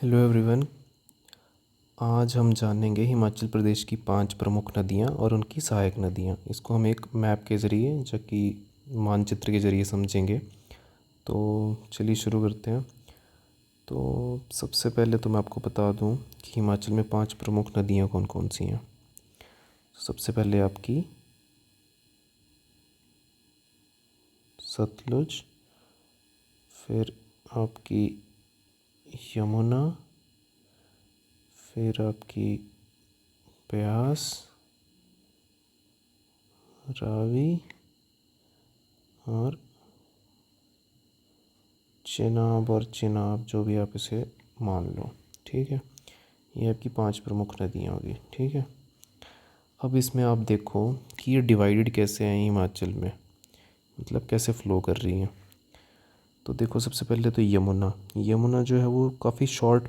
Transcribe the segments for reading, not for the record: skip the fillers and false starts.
Hello everyone. आज हम जानेंगे हिमाचल प्रदेश की 5 प्रमुख नदियाँ और उनकी सहायक नदियाँ। इसको हम एक मैप के ज़रिए जो कि मानचित्र के ज़रिए समझेंगे। तो चलिए शुरू करते हैं। तो सबसे पहले तो मैं आपको बता दूं कि हिमाचल में 5 प्रमुख नदियाँ कौन कौन सी हैं। सबसे पहले आपकी सतलुज, फिर आपकी यमुना, फिर आपकी ब्यास, रावी और चेनाब और चिनाब, जो भी आप इसे मान लो। ठीक है, ये आपकी 5 प्रमुख नदियाँ होगी। ठीक है, अब इसमें आप देखो कि ये डिवाइडेड कैसे हैं हिमाचल में, मतलब कैसे फ़्लो कर रही हैं। तो देखो सबसे पहले तो यमुना यमुना जो है वो काफ़ी शॉर्ट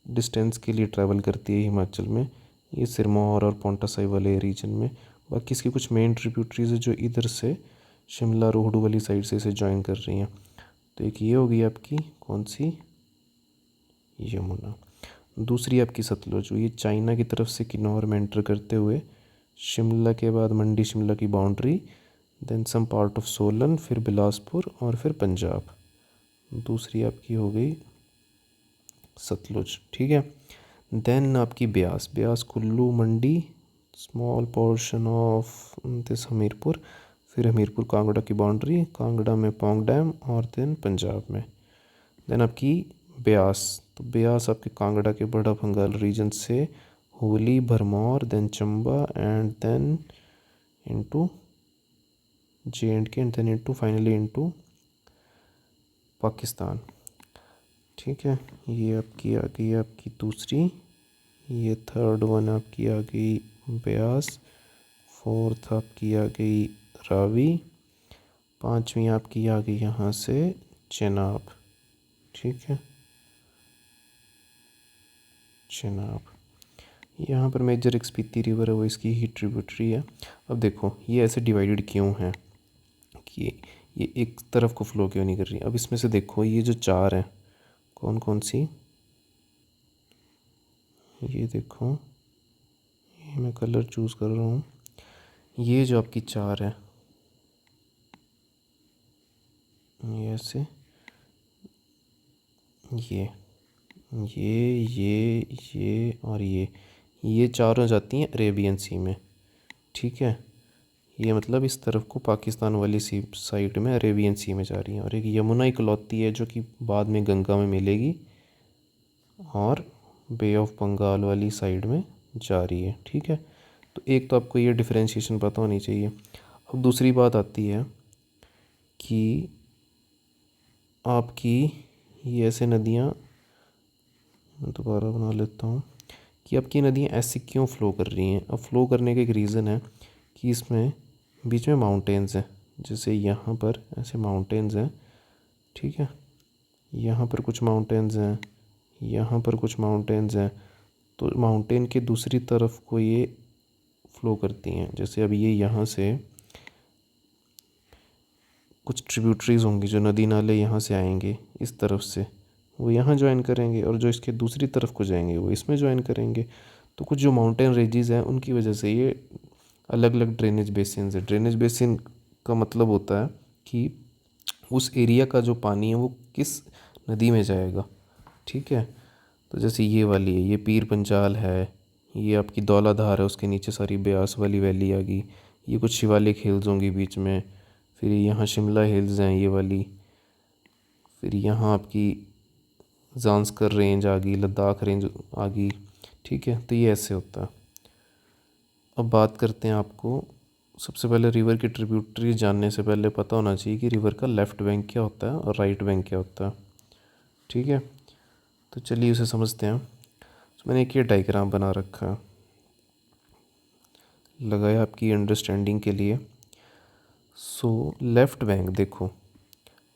डिस्टेंस के लिए ट्रैवल करती है हिमाचल में। ये सिरमौर और पांवटा साहिब वाले रीजन में। बाकी इसकी कुछ मेन ट्रिब्यूटरीज है जो इधर से शिमला रोहडू वाली साइड से इसे ज्वाइन कर रही हैं। तो एक ये होगी आपकी कौन सी, यमुना। दूसरी आपकी सतलुज, ये चाइना की तरफ से किन्नौर में एंटर करते हुए शिमला के बाद मंडी शिमला की boundary, then some part of Solan, फिर बिलासपुर और फिर पंजाब। दूसरी आपकी हो गई सतलुज। ठीक है, देन आपकी Beas Beas Kullu Mandi, small portion of this Hamirpur, फिर हमीरपुर कांगड़ा की बाउंड्री, कांगड़ा में पौंग डैम और देन पंजाब में। देन आपकी ब्यास, तो ब्यास आपके कांगड़ा के बड़ा भंगाल रीजन से Holi, Bharmour, then Chamba and then into J&K and then into finally into Pakistan. ठीक है, ये आपकी आ गई आपकी दूसरी। ये थर्ड वन आपकी आ गई ब्यास, फोर्थ आपकी आ गई रावी, पांचवी आपकी आ गई यहाँ से चेनाब। ठीक है, चेनाब। यहाँ पर मेजर एक स्पीति रिवर है, वो इसकी ही ट्रिब्यूटरी है। अब देखो ये ऐसे डिवाइडेड क्यों है कि ये एक तरफ को फ्लो क्यों नहीं कर रही। अब इसमें से देखो ये जो 4 हैं कौन कौन सी, ये देखो, ये मैं कलर चूज़ कर रहा हूँ। ये जो आपकी 4 है, ये ऐसे, ये ये और ये चारों जाती हैं अरेबियन सी में। ठीक है, ये मतलब इस तरफ को पाकिस्तान वाली सी साइड में अरेबियन सी में जा रही हैं। और एक यमुना इकलौती है जो कि बाद में गंगा में मिलेगी और बे ऑफ बंगाल वाली साइड में जा रही है। ठीक है, तो एक तो आपको ये डिफरेंशिएशन पता होनी चाहिए। अब दूसरी बात आती है कि आपकी ये ऐसे नदियाँ, मैं दोबारा बना लेता हूँ, कि आपकी नदियाँ ऐसे क्यों फ़्लो कर रही हैं। अब फ़्लो करने का एक रीज़न है कि इसमें बीच में माउंटेन्स हैं। जैसे यहाँ पर ऐसे माउंटेन्स हैं। ठीक है, यहाँ पर कुछ माउंटेन्स हैं, यहाँ पर कुछ माउंटेन्स हैं। तो माउंटेन के दूसरी तरफ को ये फ़्लो करती हैं। जैसे अब ये यहाँ से कुछ ट्रिब्यूटरीज होंगी जो नदी नाले यहाँ से आएंगे इस तरफ से, वो यहाँ ज्वाइन करेंगे, और जो इसके दूसरी तरफ को जाएंगे वो इसमें ज्वाइन करेंगे। तो कुछ जो माउंटेन रेंजेस हैं उनकी वजह से ये अलग अलग ड्रेनेज बेसिन है। ड्रेनेज बेसिन का मतलब होता है कि उस एरिया का जो पानी है वो किस नदी में जाएगा। ठीक है, तो जैसे ये वाली है, ये पीर पंजाल है, ये आपकी धौलाधार है, उसके नीचे सारी ब्यास वाली वैली आ गई। ये कुछ शिवालिक हिल्स होंगी बीच में, फिर यहाँ शिमला हिल्स हैं ये वाली, फिर यहाँ आपकी ज़ांस्कर रेंज आ गई, लद्दाख रेंज आ गई। ठीक है, तो ये ऐसे होता है। अब बात करते हैं, आपको सबसे पहले रिवर की ट्रिब्यूटरी जानने से पहले पता होना चाहिए कि रिवर का लेफ़्ट बैंक क्या होता है और राइट बैंक क्या होता है। ठीक है, तो चलिए उसे समझते हैं। तो मैंने एक ये डायग्राम बना रखा है, लगाया आपकी अंडरस्टैंडिंग के लिए। सो लेफ़्ट बैंक देखो,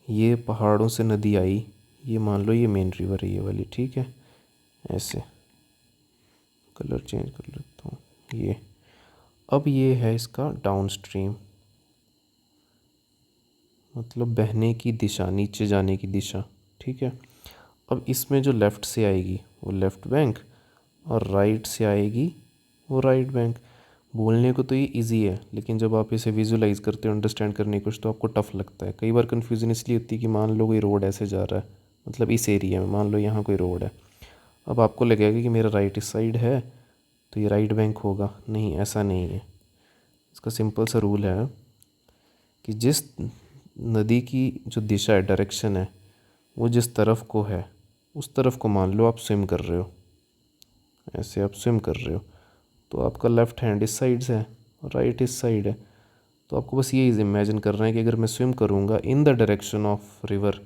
ये पहाड़ों से नदी आई, ये मान लो ये मेन रिवर है ये वाली। ठीक है, ऐसे कलर चेंज कर लेता हूँ ये। अब ये है इसका डाउन स्ट्रीम, मतलब बहने की दिशा, नीचे जाने की दिशा। ठीक है, अब इसमें जो लेफ़्ट से आएगी वो लेफ़्ट बैंक, और राइट से आएगी वो राइट बैंक। बोलने को तो ये इजी है, लेकिन जब आप इसे विजुलाइज करते हो, अंडरस्टैंड करने की कोशिश, तो आपको टफ लगता है। कई बार कन्फ्यूजन इसलिए होती है कि मान लो कोई रोड ऐसे जा रहा है, मतलब इस एरिया में मान लो यहाँ कोई रोड है, अब आपको लगेगा कि मेरा राइट इस साइड है तो ये राइट बैंक होगा। नहीं, ऐसा नहीं है। इसका सिंपल सा रूल है कि जिस नदी की जो दिशा है, डायरेक्शन है, वो जिस तरफ को है, उस तरफ को मान लो आप स्विम कर रहे हो, ऐसे आप स्विम कर रहे हो, तो आपका लेफ़्ट हैंड इस साइड से है और राइट इस साइड है। तो आपको बस ये इमेजिन करना है कि अगर मैं स्विम करूँगा in the direction of river,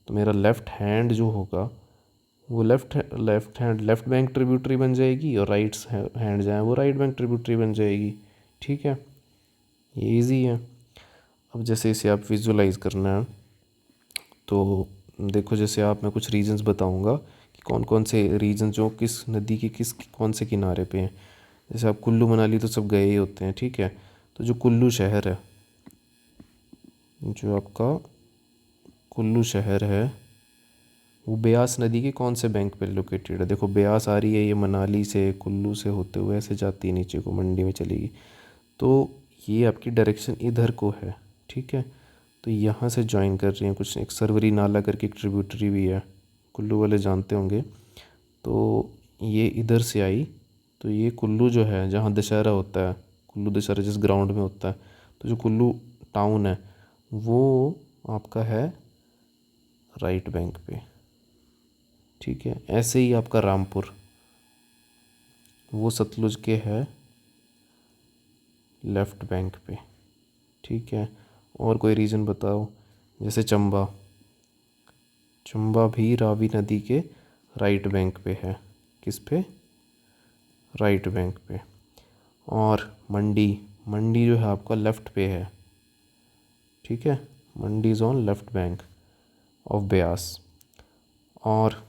तो मेरा लेफ़्ट हैंड जो होगा वो left hand left bank tributary बन जाएगी, और राइट हैंड जाए वो राइट बैंक ट्रिब्यूटरी बन जाएगी। ठीक है, ये इजी है। अब जैसे इसे आप विजुलाइज करना है, तो देखो जैसे आप, मैं कुछ रीजन्स बताऊंगा कि कौन कौन से रीजन जो किस नदी के किस कौन से किनारे पे हैं। जैसे आप कुल्लू मनाली तो सब गए ही होते हैं, ठीक है। तो जो कुल्लू शहर है, जो आपका कुल्लू शहर है, वो ब्यास नदी के कौन से बैंक पे लोकेटेड है। देखो ब्यास आ रही है, ये मनाली से कुल्लू से होते हुए ऐसे जाती है नीचे को, मंडी में चलेगी, तो ये आपकी डायरेक्शन इधर को है। ठीक है, तो यहाँ से ज्वाइन कर रही हैं कुछ, एक सरवरी नाला करके एक ट्रिब्यूटरी भी है, कुल्लू वाले जानते होंगे। तो ये इधर से आई, तो ये कुल्लू जो है जहाँ दशहरा होता है, कुल्लू दशहरा जिस ग्राउंड में होता है, तो जो कुल्लू टाउन है वो आपका है राइट बैंक पे। ठीक है, ऐसे ही आपका रामपुर, वो सतलुज के है लेफ़्ट बैंक पे। ठीक है, और कोई रीज़न बताओ। जैसे चंबा, चंबा भी रावी नदी के राइट बैंक पे है। किस पे? राइट बैंक पे। और मंडी, मंडी जो है आपका लेफ़्ट पे है। ठीक है, Mandi is on left bank of Beas. और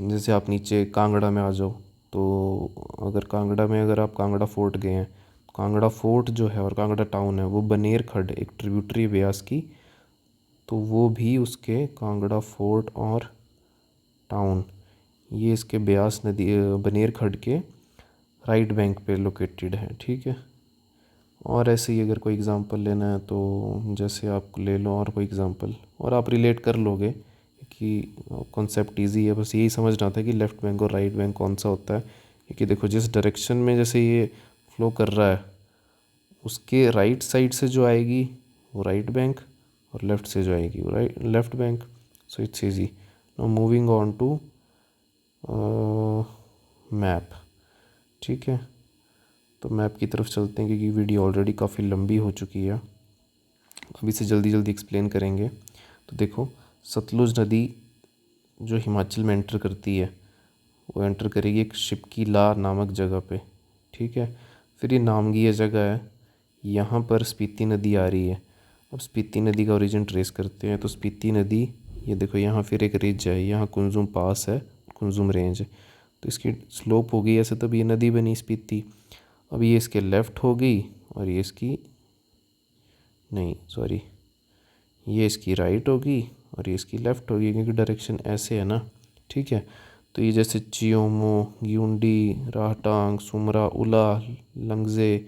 जैसे आप नीचे कांगड़ा में आ जाओ, तो अगर कांगड़ा में, अगर आप कांगड़ा फोर्ट गए हैं, कांगड़ा फोर्ट जो है और कांगड़ा टाउन है वो बनेर खड्ड, एक ट्रिब्यूटरी ब्यास की, तो वो भी उसके कांगड़ा फोर्ट और टाउन, ये इसके ब्यास नदी बनेर खड्ड के राइट बैंक पे लोकेटेड है। ठीक है, और ऐसे ही अगर कोई एग्ज़ाम्पल लेना है तो जैसे आप ले लो और कोई एग्ज़ाम्पल, और आप रिलेट कर लोगे कि कॉन्सेप्ट इजी है। बस यही समझना था कि लेफ़्ट बैंक और राइट बैंक कौन सा होता है, क्योंकि देखो जिस डायरेक्शन में जैसे ये फ्लो कर रहा है, उसके राइट साइड से जो आएगी वो राइट बैंक, और लेफ़्ट से जो आएगी वो right left bank. So it's easy. Now moving on to map. ठीक है, तो मैप की तरफ चलते हैं, क्योंकि वीडियो ऑलरेडी काफ़ी लंबी हो चुकी है। अब इसे जल्दी जल्दी एक्सप्लेन करेंगे। तो देखो, सतलुज नदी जो हिमाचल में एंटर करती है, वो एंटर करेगी एक शिपकीला नामक जगह पे। ठीक है, फिर ये नामगी जगह है, यहाँ पर स्पीति नदी आ रही है। अब स्पीति नदी का ओरिजिन ट्रेस करते हैं, तो स्पीति नदी, ये देखो यहाँ फिर एक रिज है, यहाँ कुंजुम पास है, कुंजुम रेंज है, तो इसकी स्लोप हो गई ऐसे, तब ये नदी बनी स्पीति। अब ये इसके लेफ़्ट हो गई, और ये इसकी, नहीं सॉरी, ये इसकी राइट होगी और ये इसकी लेफ़्ट होगी, क्योंकि डायरेक्शन ऐसे है ना। ठीक है, तो ये जैसे चियोमो, ग्यूंडी, राहटांग, सुमरा, उला, लंगजे,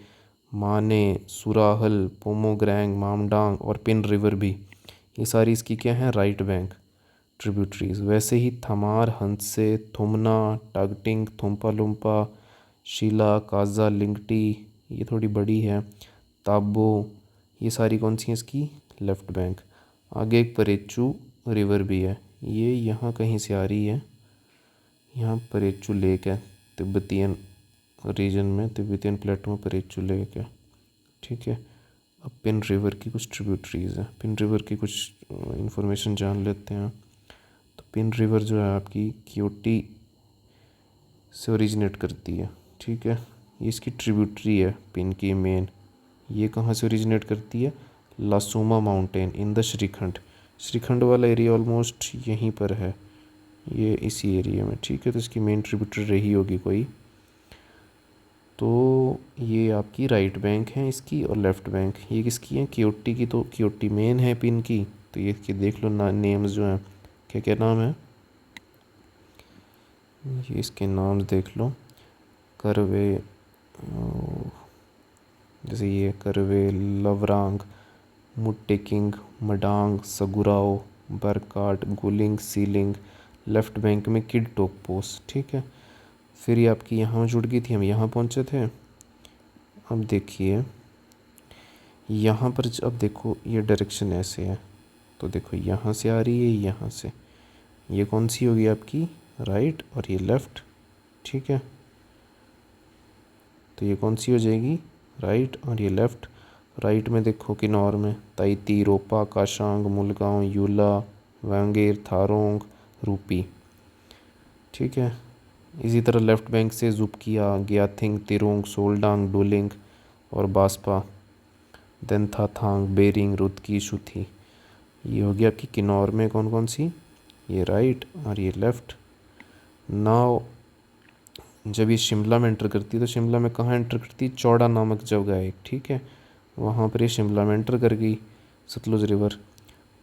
माने, सुराहल, पोमोग्रैंग, मामडांग और पिन रिवर भी, ये सारी इसकी क्या है, राइट बैंक ट्रिब्यूटरीज। वैसे ही थमार, हंसे, थुमना, टागटिंग, थुम्पा लुम्पा, शीला, काजा, लिंगटी, ये थोड़ी बड़ी है, ताबो, ये सारी कौन सी हैं इसकी, लेफ़्ट बैंक। आगे एक परेचू रिवर भी है, ये यहाँ कहीं से आ रही है, यहाँ परेचू लेक है, तिब्बतियन रीजन में, तिब्बतियन प्लेटो में परेचू लेक है। ठीक है, अब पिन रिवर की कुछ ट्रिब्यूटरीज़ हैं, पिन रिवर की कुछ इंफॉर्मेशन जान लेते हैं। तो पिन रिवर जो है आपकी क्योटी से ओरिजिनेट करती है। ठीक है, ये इसकी ट्रिब्यूटरी है पिन की मेन। ये कहाँ से ओरिजिनेट करती है, Lasuma mountain in the Shrikhand, Shrikhand वाला एरिया ऑलमोस्ट यहीं पर है, ये इसी एरिया में। ठीक है, तो इसकी मेन ट्रिब्यूटरी रही होगी कोई। तो ये आपकी राइट बैंक है इसकी, और लेफ़्ट बैंक ये किसकी है, क्योटी की। तो क्योटी मेन है पिन की, तो ये इसकी देख लो ना, नेम्स जो हैं क्या क्या नाम है, ये इसके नाम देख लो, करवे, जैसे ये करवे, लवरांग, मुट्टेकिंग, मडांग, सगुराओ, बरकाट, गुलिंग, सीलिंग, लेफ्ट बैंक में किड टोक पोस्ट। ठीक है, फिर ये आपकी यहाँ जुड़ गई थी, हम यहाँ पहुँचे थे। अब देखिए यहाँ पर अब देखो ये डायरेक्शन ऐसे है, तो देखो यहाँ से आ रही है, यहाँ से, ये कौन सी होगी आपकी राइट और ये लेफ़्ट। ठीक है, तो ये कौन सी हो जाएगी राइट और ये लेफ़्ट। राइट में देखो किन्नौर में ताइती, रोपा, काशांग, मुलगांव, यूला, वांगेर, थारोंग, रूपी। ठीक है, इसी तरह लेफ़्ट बैंक से जुपकिया, ग्याथिंग, तिरोंग, सोल्डांग, डोलिंग और बास्पा, देन थाथांग, बेरिंग, रुदकी, शुथी। ये होगी आपकी किन्नौर में कौन कौन सी, ये राइट और ये लेफ़्ट। नाउ जब ये शिमला में एंटर करती है तो शिमला में कहाँ एंटर करती है, चौड़ा नामक जगह है एक। ठीक है, वहाँ पर ये शिमला में एंटर कर गई सतलुज रिवर।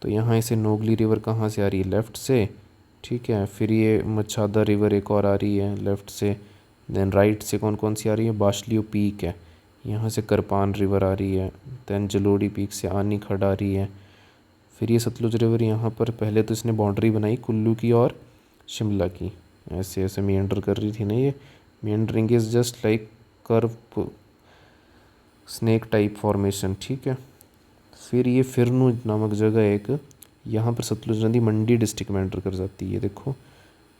तो यहाँ इसे नोगली रिवर कहाँ से आ रही है, लेफ़्ट से। ठीक है, फिर ये मच्छादा रिवर एक और आ रही है लेफ़्ट से। देन राइट से कौन कौन सी आ रही है, बाशलियो पीक है, यहाँ से करपान रिवर आ रही है। देन जलोड़ी पीक से आनी खड़ आ रही है। फिर ये सतलुज रिवर यहाँ पर पहले तो इसने बाउंड्री बनाई कुल्लू की और शिमला की, ऐसे ऐसे मीएंडर कर रही थी ना। ये meandering is just like curve snake type formation. ठीक है, फिर ये फिरनू नामक जगह है एक, यहाँ पर सतलुज नदी मंडी डिस्ट्रिक्ट में एंटर कर जाती है। देखो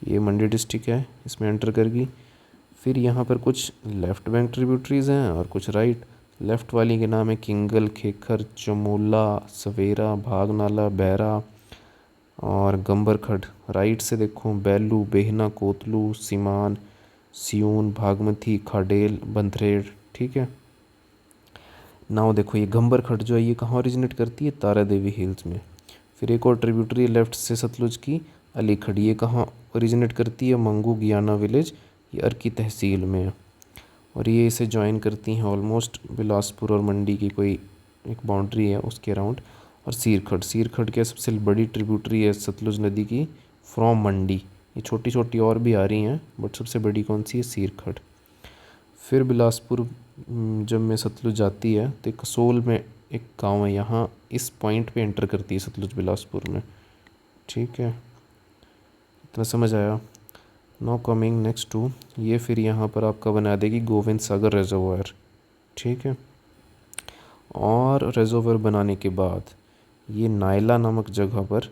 ये मंडी डिस्ट्रिक्ट है, इसमें एंटर कर गई। फिर यहाँ पर कुछ लेफ़्ट बैंक ट्रिब्यूटरीज़ हैं और कुछ राइट। लेफ़्ट वाली के नाम है किंगल, खेखर, चमोला, सवेरा, भागनाला, बैरा और गंबरखड़। राइट से देखो बैलू, बेहना, कोतलू, सीमान, सियून, भागमती, खाडेल, बंथरेड़। ठीक है, नाउ देखो ये गंबरखड़ जो है ये कहाँ ओरिजिनेट करती है, तारा देवी हिल्स में। फिर एक और ट्रिब्यूटरी लेफ़्ट से सतलुज की, अलीखड़, ये कहाँ ओरिजिनेट करती है, मंगू गियाना विलेज, ये अर्की तहसील में है। और ये इसे ज्वाइन करती हैं ऑलमोस्ट बिलासपुर और मंडी की कोई एक बाउंड्री है उसके अराउंड। और सीरखड़, सीरखड़ क्या सबसे बड़ी ट्रिब्यूटरी है सतलुज नदी की फ्रॉम मंडी। ये छोटी छोटी और भी आ रही हैं बट सबसे बड़ी कौन सी है, सीरखड़। फिर बिलासपुर जब में सतलुज जाती है तो कसोल में एक गांव है, यहाँ इस पॉइंट पे एंटर करती है सतलुज बिलासपुर में। ठीक है, इतना समझ आया। नाउ कमिंग नेक्स्ट टू, ये फिर यहाँ पर आपका बना देगी गोविंद सागर रेजर्वायर। ठीक है, और रेजर्वायर बनाने के बाद ये नायला नामक जगह पर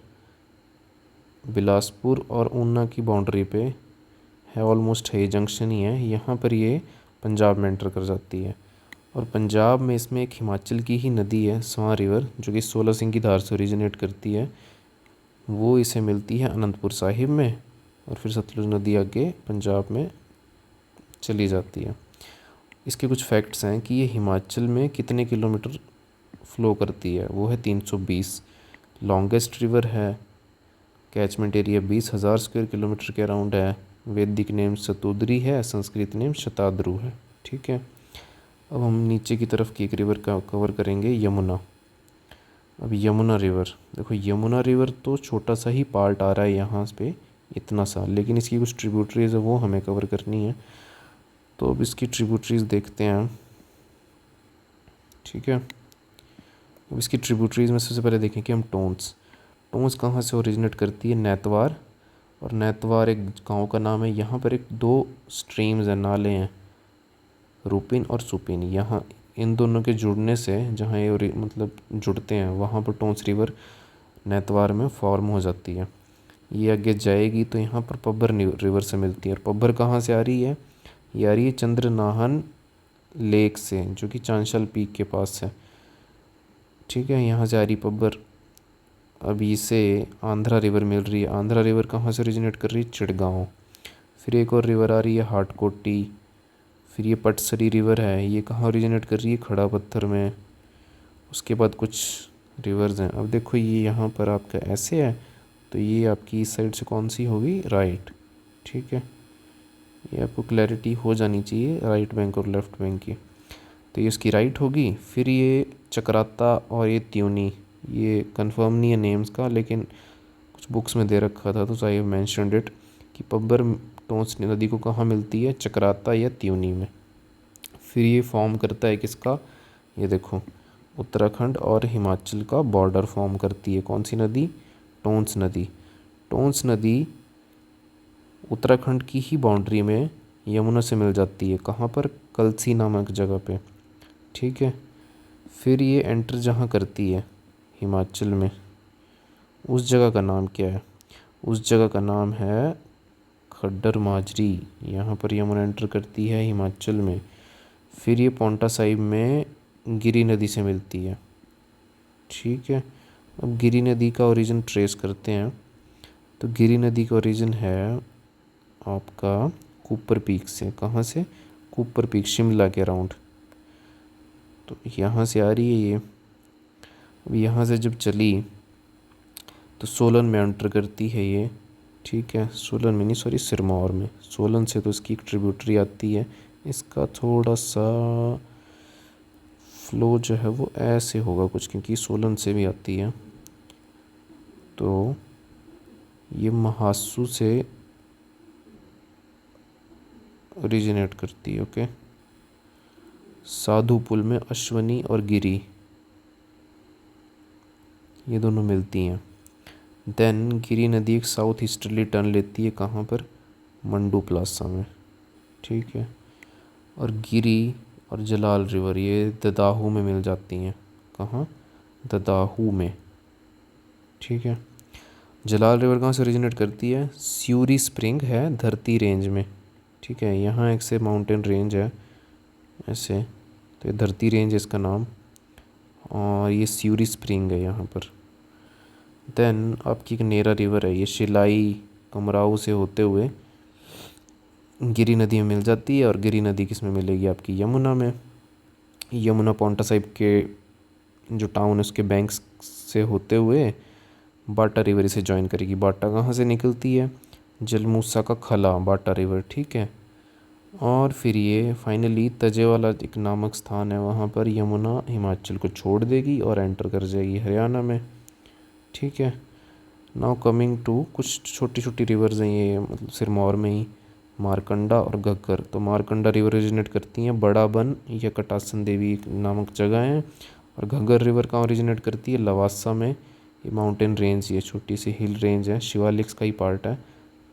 बिलासपुर और ऊना की बाउंड्री पे है, ऑलमोस्ट है, जंक्शन ही है। यहाँ पर ये पंजाब में एंटर कर जाती है। और पंजाब में इसमें एक हिमाचल की ही नदी है स्वां रिवर, जो कि 16 सिंह की धार से ओरिजिनेट करती है। वो इसे मिलती है अनंतपुर साहिब में और फिर सतलुज नदी आगे पंजाब में चली जाती है। इसके कुछ फैक्ट्स हैं कि ये हिमाचल में कितने किलोमीटर फ़्लो करती है, वो है 320। लॉन्गेस्ट रिवर है, कैचमेंट एरिया 20,000 स्क्वायर किलोमीटर के अराउंड है। वैदिक नेम सतुद्री है, संस्कृत नेम शताद्रु है। ठीक है, अब हम नीचे की तरफ की एक रिवर का कवर करेंगे, यमुना। अब यमुना रिवर देखो, यमुना रिवर तो छोटा सा ही पार्ट आ रहा है यहाँ पे इतना सा, लेकिन इसकी कुछ ट्रिब्यूटरीज है वो हमें कवर करनी है। तो अब इसकी ट्रिब्यूटरीज देखते हैं। ठीक है, अब इसकी ट्रिब्यूटरीज में सबसे पहले देखें कि हम टोंस, टोंस कहाँ से ओरिजिनेट करती है, नैतवार। और नैतवार एक गांव का नाम है। यहाँ पर एक दो स्ट्रीम्स हैं, नाले हैं, रूपिन और सुपिन। यहाँ इन दोनों के जुड़ने से जहाँ ये मतलब जुड़ते हैं वहाँ पर टोंस रिवर नैतवार में फॉर्म हो जाती है। ये आगे जाएगी तो यहाँ पर पब्बर रिवर से मिलती है। और पब्बर कहाँ से आ रही है, ये आ रही है चंद्रनाहन लेक से, जो कि चांशल पीक के पास है। ठीक है, यहाँ से आ रही पब्बर। अब इसे आंध्रा रिवर मिल रही है। आंध्रा रिवर कहाँ से ओरिजिनेट कर रही है, चिड़गांव। फिर एक और रिवर आ रही है हाटकोटी। फिर ये पटसरी रिवर है, ये कहाँ ओरिजिनेट कर रही है, खड़ा पत्थर में। उसके बाद कुछ रिवर्स हैं। अब देखो ये यहाँ पर आपका ऐसे है, तो ये आपकी इस साइड से कौन सी होगी, राइट। ठीक है, ये आपको क्लैरिटी हो जानी चाहिए राइट बैंक और लेफ़्ट बैंक की। तो ये इसकी राइट होगी। फिर ये चक्राता और ये त्यूनी, ये कंफर्म नहीं है नेम्स का, लेकिन कुछ बुक्स में दे रखा था तो आई हैव मेंशनड इट कि पब्बर टोंस नदी को कहाँ मिलती है, चक्राता या त्यूनी में। फिर ये फॉर्म करता है किसका, ये देखो उत्तराखंड और हिमाचल का बॉर्डर फॉर्म करती है। कौन सी नदी, टोंस नदी। टोंस नदी उत्तराखंड की ही बाउंड्री में यमुना से मिल जाती है। कहाँ पर, कलसी नामक जगह पे, ठीक है। फिर ये एंटर जहाँ करती है हिमाचल में, उस जगह का नाम क्या है, उस जगह का नाम है खड्डर माजरी। यहाँ पर यमुना एंटर करती है हिमाचल में। फिर ये पांवटा साहिब में गिरी नदी से मिलती है, ठीक है। अब गिरी नदी का ओरिजिन ट्रेस करते हैं। तो गिरी नदी का ओरिजिन है आपका कुपर पीक से। कहाँ से, कुपर पीक, शिमला के अराउंड। तो यहाँ से आ रही है ये। अब यहाँ से जब चली तो सोलन में एंटर करती है ये, ठीक है। सोलन में नहीं, सॉरी, सिरमौर में। सोलन से तो इसकी एक ट्रिब्यूटरी आती है। इसका थोड़ा सा फ्लो जो है वो ऐसे होगा कुछ, क्योंकि सोलन से भी आती है। तो ये महासू से ओरिजिनेट करती है, ओके। साधुपुल में अश्वनी और गिरी, ये दोनों मिलती हैं। देन गिरी नदी एक साउथ ईस्टर्ली टर्न लेती है। कहाँ पर, मंडू प्लासा में, ठीक है। और गिरी और जलाल रिवर ये ददाहू में मिल जाती हैं। कहाँ, ददाहू में, ठीक है। जलाल रिवर कहाँ से ओरिजिनेट करती है, स्यूरी स्प्रिंग है धरती रेंज में, ठीक है। यहाँ एक से माउंटेन रेंज है ऐसे, तो ये धरती रेंज है इसका नाम, और ये स्यूरी स्प्रिंग है यहाँ पर। देन आपकी एक नेरा रिवर है, ये शिलाई कमराऊ से होते हुए गिरी नदी में मिल जाती है। और गिरी नदी किस में मिलेगी, आपकी यमुना में। यमुना पांवटा साहिब के जो टाउन है उसके बैंक्स से होते हुए बाटा रिवर इसे ज्वाइन करेगी। बाटा कहाँ से निकलती है, जलमूसा का खला, बाटा रिवर, ठीक है। और फिर ये फाइनली तजेवाला एक नामक स्थान है, वहाँ पर यमुना हिमाचल को छोड़ देगी और एंटर कर जाएगी हरियाणा में, ठीक है। नाउ कमिंग टू कुछ छोटी छोटी रिवर्स हैं ये, मतलब सिरमौर में ही, मारकंडा और घग्गर। तो मारकंडा रिवर ओरिजिनेट करती हैं बड़ा बन या कटासन देवी नामक जगह है। और घग्गर रिवर कहाँ ओरिजिनेट करती है, लवासा में। ये माउंटेन रेंज, ये छोटी सी हिल रेंज है, शिवालिक्स का ही पार्ट है।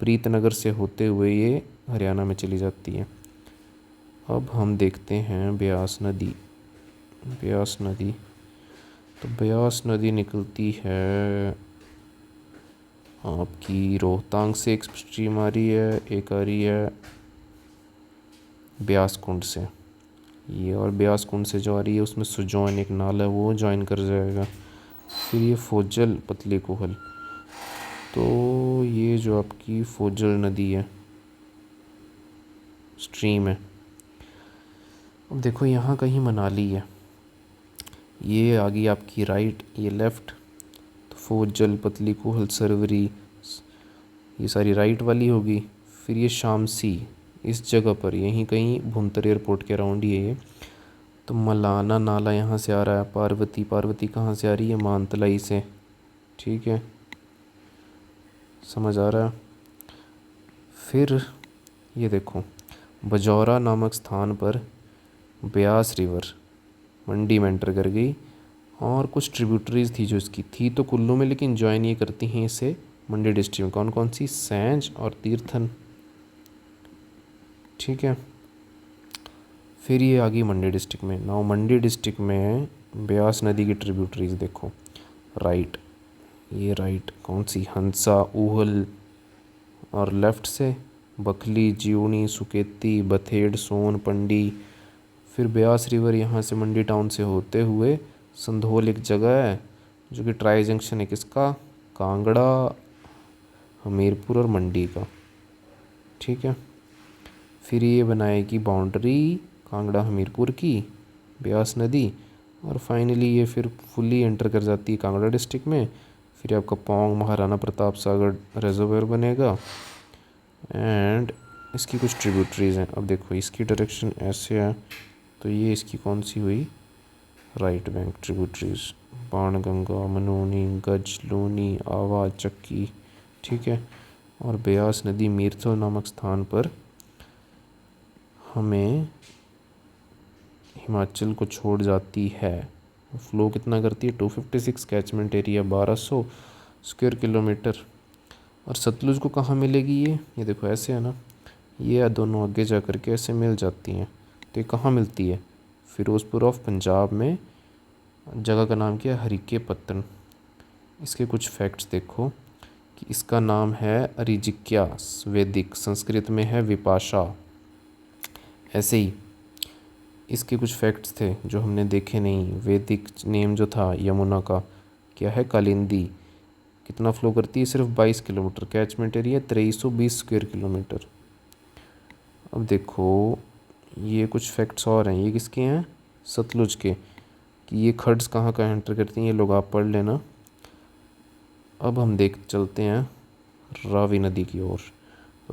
प्रीतनगर से होते हुए ये हरियाणा में चली जाती है। अब हम देखते हैं ब्यास नदी। ब्यास नदी, तो ब्यास नदी निकलती है आपकी रोहतांग से, एक स्ट्रीम आ रही है, एक आ रही है ब्यास कुंड से ये। और ब्यास कुंड से जो आ रही है उसमें सुजौन एक नाला है, वो ज्वाइन कर जाएगा। फिर ये फोजल पतली कोहल, तो ये जो आपकी फोजल नदी है, स्ट्रीम है। अब देखो यहाँ कहीं मनाली है, ये आ गई आपकी राइट, ये लेफ़्ट। तो फोजल, पतली कोहल, सरवरी, ये सारी राइट वाली होगी। फिर ये शामसी, इस जगह पर यहीं कहीं भुंतर एयरपोर्ट के अराउंड ही है ये। तो मलाना नाला यहाँ से आ रहा है। पार्वती, पार्वती कहाँ से आ रही है, मानतलाई से, ठीक है, समझ आ रहा है। फिर ये देखो बजौरा नामक स्थान पर ब्यास रिवर मंडी में एंटर कर गई। और कुछ ट्रिब्यूटरीज थी जो इसकी थी तो कुल्लू में, लेकिन ज्वाइन ये करती हैं इसे मंडी डिस्ट्रिक्ट में। कौन कौन सी, सैंज और तीर्थन, ठीक है। फिर ये आ गई मंडी डिस्ट्रिक्ट में। नाउ मंडी डिस्ट्रिक्ट में ब्यास नदी की ट्रिब्यूटरीज देखो, राइट, ये राइट कौन सी, हंसा, ऊहल। और लेफ़्ट से बखली, जीवनी, सुकेती, बथेड़, सोन, पंडी। फिर ब्यास रिवर यहाँ से मंडी टाउन से होते हुए संधोल एक जगह है जो कि ट्राई जंक्शन है किसका, कांगड़ा, हमीरपुर और मंडी का, ठीक है। फिर ये बनाएगी बाउंड्री कांगड़ा हमीरपुर की, ब्यास नदी। और फाइनली ये फिर फुली एंटर कर जाती है कांगड़ा डिस्ट्रिक्ट में। फिर आपका पौंग महाराणा प्रताप सागर रिजर्वायर बनेगा। एंड इसकी कुछ ट्रिब्यूटरीज हैं। अब देखो इसकी डायरेक्शन ऐसे है, तो ये इसकी कौन सी हुई, राइट बैंक ट्रिब्यूटरीज, बाणगंगा, मनोनी, गज, लूनी, आवा, चक्की, ठीक है। और ब्यास नदी मीरतो नामक स्थान पर हमें हिमाचल को छोड़ जाती है। फ्लो कितना करती है? 256 कैचमेंट एरिया, 1200 स्क्वायर किलोमीटर। और सतलुज को कहाँ मिलेगी ये देखो ऐसे है ना, ये दोनों आगे जा कर के ऐसे मिल जाती हैं। तो ये कहाँ मिलती है? फिरोज़पुर ऑफ पंजाब में। जगह का नाम क्या है? हरीके पत्तन। इसके कुछ फैक्ट्स देखो कि इसका नाम है अरिजिक्या, वैदिक, संस्कृत में है विपाशा। ऐसे ही इसके कुछ फैक्ट्स थे जो हमने देखे नहीं। वैदिक नेम जो था यमुना का क्या है? कालिंदी। कितना फ्लो करती है? सिर्फ 22 kilometre. Catchment area 2320 square kilometre. अब देखो ये कुछ फैक्ट्स और हैं, ये किसके हैं? सतलुज के, कि ये खड्स कहाँ कहाँ एंटर करती हैं, ये लोग आप पढ़ लेना। अब हम चलते हैं रावी नदी की ओर।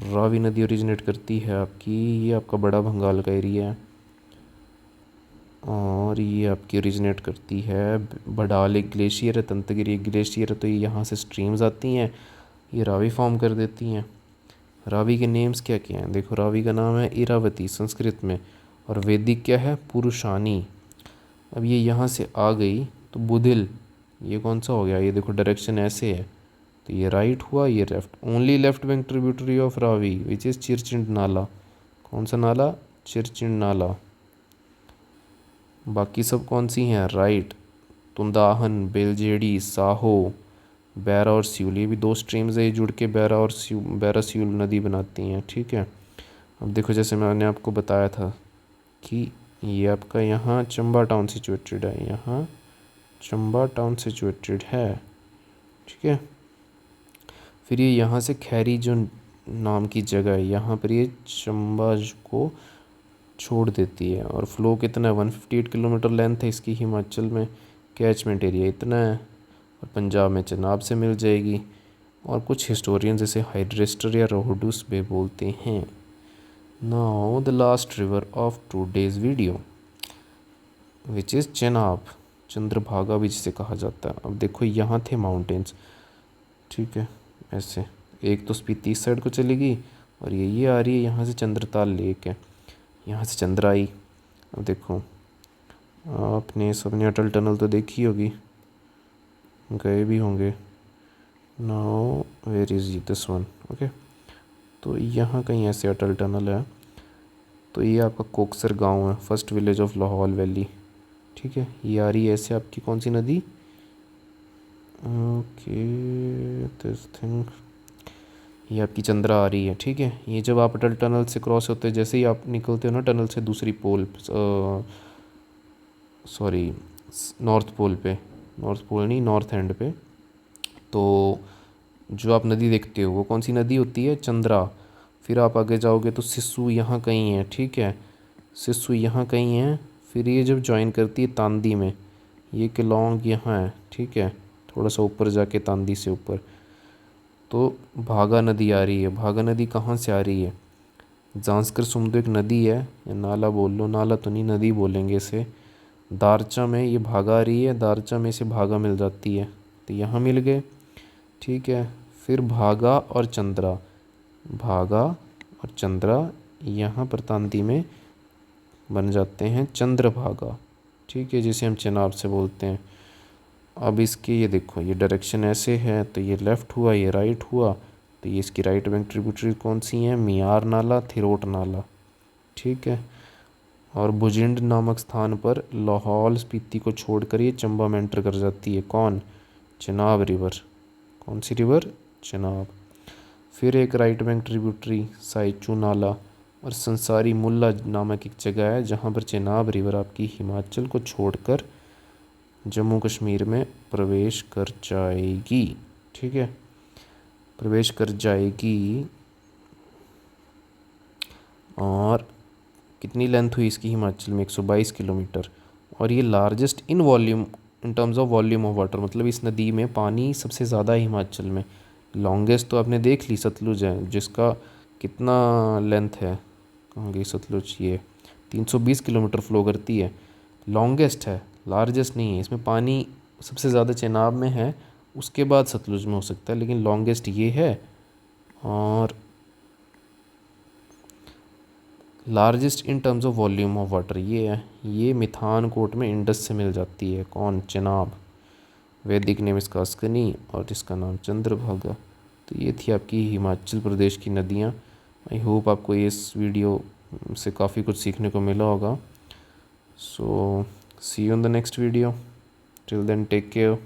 रावी नदी ओरिजिनेट करती है आपकी, ये आपका बड़ा भंगाल का एरिया है, और ये आपकी ओरिजिनेट करती है बडाल, एक ग्लेशियर है, तंतगिरी एक ग्लेशियर है। तो ये यहाँ से स्ट्रीम्स आती हैं, ये रावी फॉर्म कर देती हैं। रावी के नेम्स क्या क्या हैं? देखो रावी का नाम है इरावती संस्कृत में, और वैदिक क्या है? पुरुषानी। अब ये यहाँ से आ गई तो बुधिल, ये कौन सा हो गया? ये देखो डायरेक्शन ऐसे है, तो ये राइट हुआ, ये left. Only left bank tributary of Ravi which is Chirchind नाला। कौन सा नाला? चिरचिंड नाला। बाकी सब कौन सी हैं? राइट। तुंदाहन, बेलजेड़ी, साहो, बैरा और स्यूल, ये भी दो स्ट्रीम्स है, ये जुड़ के बैरा और बैरा स्यूल नदी बनाती हैं। ठीक है। अब देखो जैसे मैंने आपको बताया था कि ये आपका यहाँ चंबा टाउन सिचुएटेड है, यहाँ चंबा टाउन सिचुएटेड है। ठीक है। फिर ये यहाँ से खैरी जो नाम की जगह है, यहाँ पर ये चंबा को छोड़ देती है। और फ्लो कितना है? 158 किलोमीटर लेंथ है इसकी। हिमाचल में कैचमेंट एरिया इतना है, और पंजाब में चनाब से मिल जाएगी। और कुछ हिस्टोरियन जैसे हाइड्रेस्टर या रोहडूस भी बोलते हैं। Now the last river of today's video which is Chenab, Chandrabhaga भी जिसे कहा जाता है। अब देखो यहाँ थे माउंटेन्स, ठीक है, ऐसे एक तो स्पीति इस साइड को चलेगी, और ये आ रही है यहाँ से चंद्रताल लेक है, यहाँ से चंद्रा आई। अब देखो आपने सबने अटल टनल तो देखी होगी, गए भी होंगे। Now where is this one? Okay, तो यहाँ कहीं ऐसे अटल टनल है। तो ये आपका कोकसर गांव है, first village of Lahaul valley. ठीक है, ये आ रही है ऐसे आपकी कौन सी नदी? ओके दिस थिंग, ये आपकी चंद्रा आ रही है। ठीक है, ये जब आप अटल टनल से क्रॉस होते हैं, जैसे ही आप निकलते हो ना टनल से दूसरी पोल, सॉरी नॉर्थ पोल पे, नॉर्थ पोल नहीं नॉर्थ एंड पे, तो जो आप नदी देखते हो वो कौन सी नदी होती है? चंद्रा। फिर आप आगे जाओगे तो सिस्सू यहाँ कहीं है। ठीक है, सिस्सू यहाँ कहीं है। फिर ये जब ज्वाइन करती है तांदी में, ये केलोंग यहाँ है। ठीक है, थोड़ा सा ऊपर जाके तांदी से ऊपर तो भागा नदी आ रही है। भागा नदी कहाँ से आ रही है? जांस्कर सुमदो एक नदी है, या नाला बोल लो, नाला तो नहीं नदी बोलेंगे इसे। दारचा में ये भागा आ रही है, दारचा में से भागा मिल जाती है, तो यहाँ मिल गए। ठीक है, फिर भागा और चंद्रा, भागा और चंद्रा यहाँ पर तांदी में बन जाते हैं चंद्रभागा। ठीक है, जिसे हम चनाब से बोलते हैं। अब इसके ये देखो, ये डायरेक्शन ऐसे है, तो ये लेफ़्ट हुआ, ये राइट हुआ, तो ये इसकी राइट बैंक ट्रिब्यूटरी कौन सी हैं? मियार नाला, थिरोट नाला। ठीक है, और भुजिंड नामक स्थान पर लाहौल स्पीति को छोड़कर ये चंबा में एंटर कर जाती है। कौन? चनाब रिवर। कौन सी रिवर? चनाब। फिर एक राइट बैंक ट्रिब्यूटरी साइचू नाला, और संसारी मुल्ला नामक एक जगह है जहाँ पर चनाब रिवर आपकी हिमाचल को छोड़कर जम्मू कश्मीर में प्रवेश कर जाएगी। ठीक है, प्रवेश कर जाएगी। और कितनी लेंथ हुई इसकी हिमाचल में? 122 किलोमीटर। और ये largest in volume, in terms of volume of water, मतलब इस नदी में पानी सबसे ज़्यादा है हिमाचल में। लॉन्गेस्ट तो आपने देख ली सतलुज है, जिसका कितना लेंथ है? कहाँ गई सतलुज? ये 320 किलोमीटर फ्लो करती है, लॉन्गेस्ट है, लार्जेस्ट नहीं है। इसमें पानी सबसे ज़्यादा चेनाब में है, उसके बाद सतलुज में हो सकता है, लेकिन लॉन्गेस्ट ये है। और largest in terms of volume of water ये है, ये मिथानकोट में इंडस से मिल जाती है। कौन? चिनाब। वैदिक नेम इसका अस्कनी और इसका नाम चंद्रभागा। तो ये थी आपकी हिमाचल प्रदेश की नदियाँ। आई होप आपको इस वीडियो से काफ़ी कुछ सीखने को मिला होगा। So see you in the next video. Till then take care.